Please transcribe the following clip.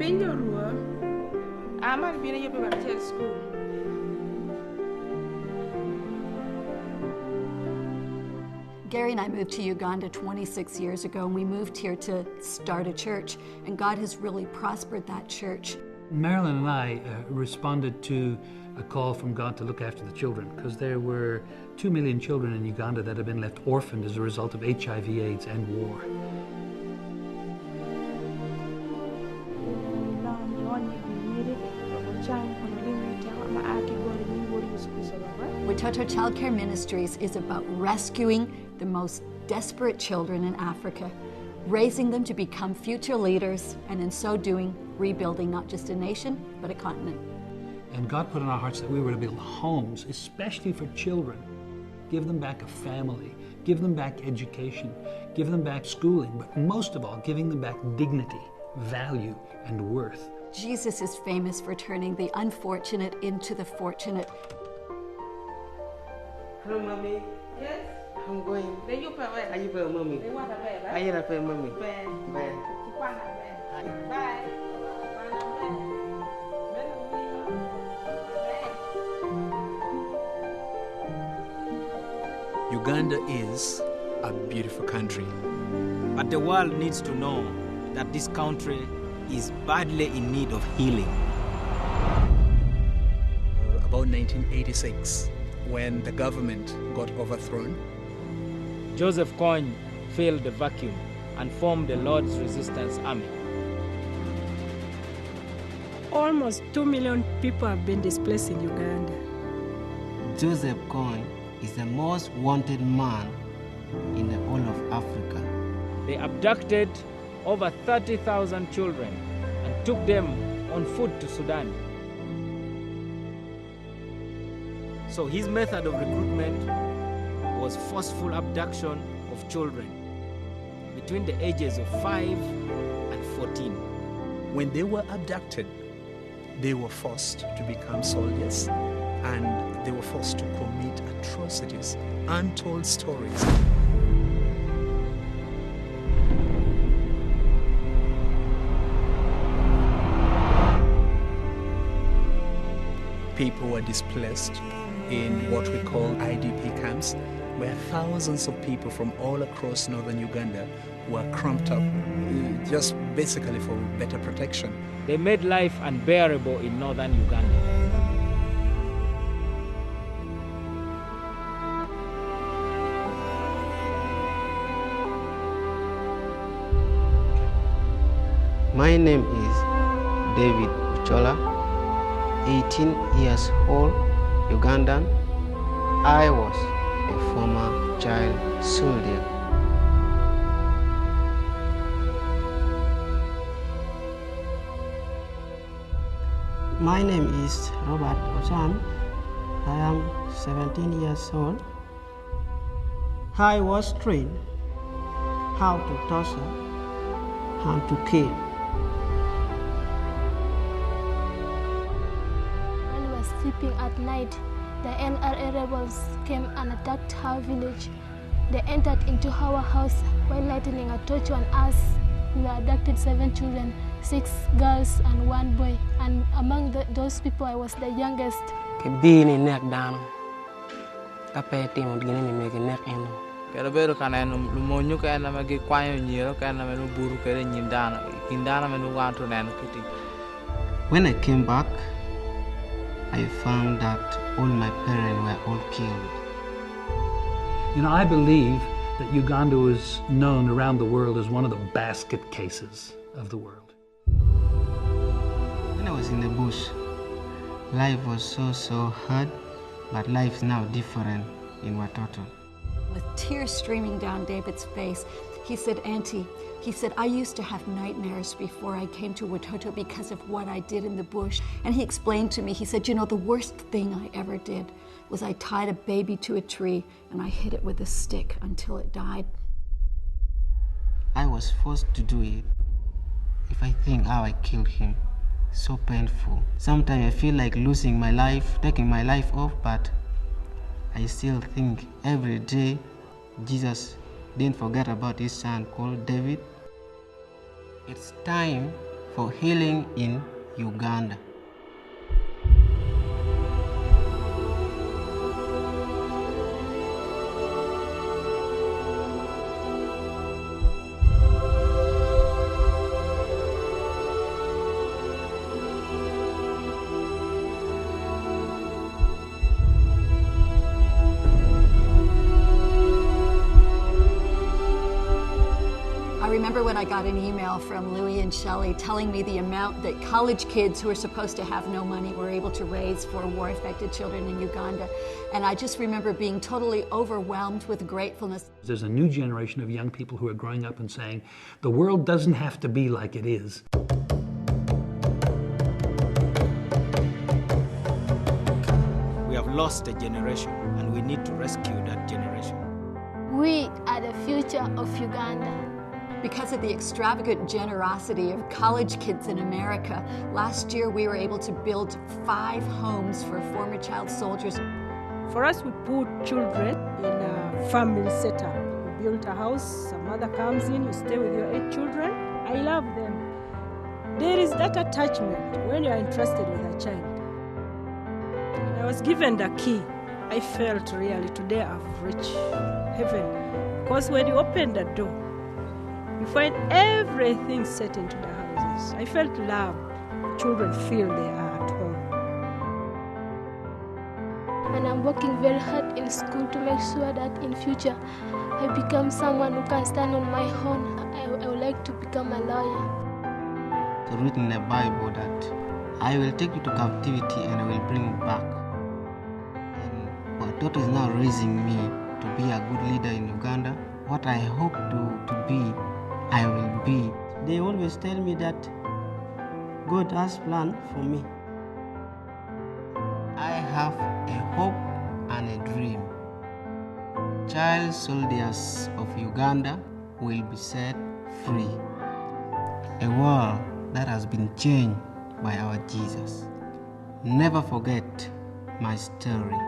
Gary and I moved to Uganda 26 years ago, and we moved here to start a church, and God has really prospered that church. Marilyn and I responded to a call from God to look after the children, because there were 2 million children in Uganda that had been left orphaned as a result of HIV, AIDS, and war. Watoto Child Care Ministries is about rescuing the most desperate children in Africa, raising them to become future leaders, and in so doing, rebuilding not just a nation, but a continent. And God put in our hearts that we were to build homes, especially for children. Give them back a family, give them back education, give them back schooling, but most of all, giving them back dignity, value, and worth. Jesus is famous for turning the unfortunate into the fortunate. Hello, Mommy. Yes? I'm going. Where you going? Are you going, Mommy? They want to bed, right? Are you going, Mommy? Bed. Bed. Bye. Uganda is a beautiful country, but the world needs to know that this country is badly in need of healing. About 1986, when the government got overthrown, Joseph Kony filled the vacuum and formed the Lord's Resistance Army. Almost 2 million people have been displaced in Uganda. Joseph Kony is the most wanted man in the whole of Africa. They abducted over 30,000 children and took them on foot to Sudan. So his method of recruitment was forceful abduction of children between the ages of 5 and 14. when they were abducted, they were forced to become soldiers and they were forced to commit atrocities, untold stories. People were displaced in what we call IDP camps, where thousands of people from all across northern Uganda were cramped up, just basically for better protection. They made life unbearable in northern Uganda. My name is David Uchola, 18 years old, Ugandan. I was a former child soldier. My name is Robert Osan. I am 17 years old. I was trained how to torture, how to kill. When we were sleeping at night, the NRA rebels came and attacked our village. They entered into our house while lighting a torch on us. We were abducted 7 children, 6 girls and 1 boy. And among those people, I was the youngest. Bini nek dan, kape timu begini ni megi nek eno. Pero bero kaneno lumonyo kana magi kwanyo nyiro kana menu buru kere nyindana kindana menu wantu neno kiti. When I came back, I found that all my parents were all killed. You know, I believe that Uganda was known around the world as one of the basket cases of the world. When I was in the bush, life was so hard, but life is now different in Watoto. With tears streaming down David's face, he said, "Auntie," he said, "I used to have nightmares before I came to Watoto because of what I did in the bush." And he explained to me, he said, "You know, the worst thing I ever did was I tied a baby to a tree and I hit it with a stick until it died." I was forced to do it. If I think how I killed him, so painful. Sometimes I feel like losing my life, taking my life off, but I still think every day Jesus didn't forget about his son called David. It's time for healing in Uganda. I remember when I got an email from Louie and Shelley telling me the amount that college kids who are supposed to have no money were able to raise for war-affected children in Uganda. And I just remember being totally overwhelmed with gratefulness. There's a new generation of young people who are growing up and saying, the world doesn't have to be like it is. We have lost a generation, and we need to rescue that generation. We are the future of Uganda. Because of the extravagant generosity of college kids in America, last year we were able to build 5 homes for former child soldiers. For us, we put children in a family setup. We built a house, a mother comes in, you stay with your 8 children. I love them. There is that attachment when you are interested with a child. And I was given the key. I felt really today I've reached heaven. Because when you open the door, you find everything set into the houses. I felt loved. Children feel they are at home. And I'm working very hard in school to make sure that in future I become someone who can stand on my own. I would like to become a lawyer. It's written in the Bible that I will take you to captivity and I will bring you back. And my daughter is now raising me to be a good leader in Uganda. What I hope to be, I will be. They always tell me that God has planned for me. I have a hope and a dream. Child soldiers of Uganda will be set free. A world that has been changed by our Jesus. Never forget my story.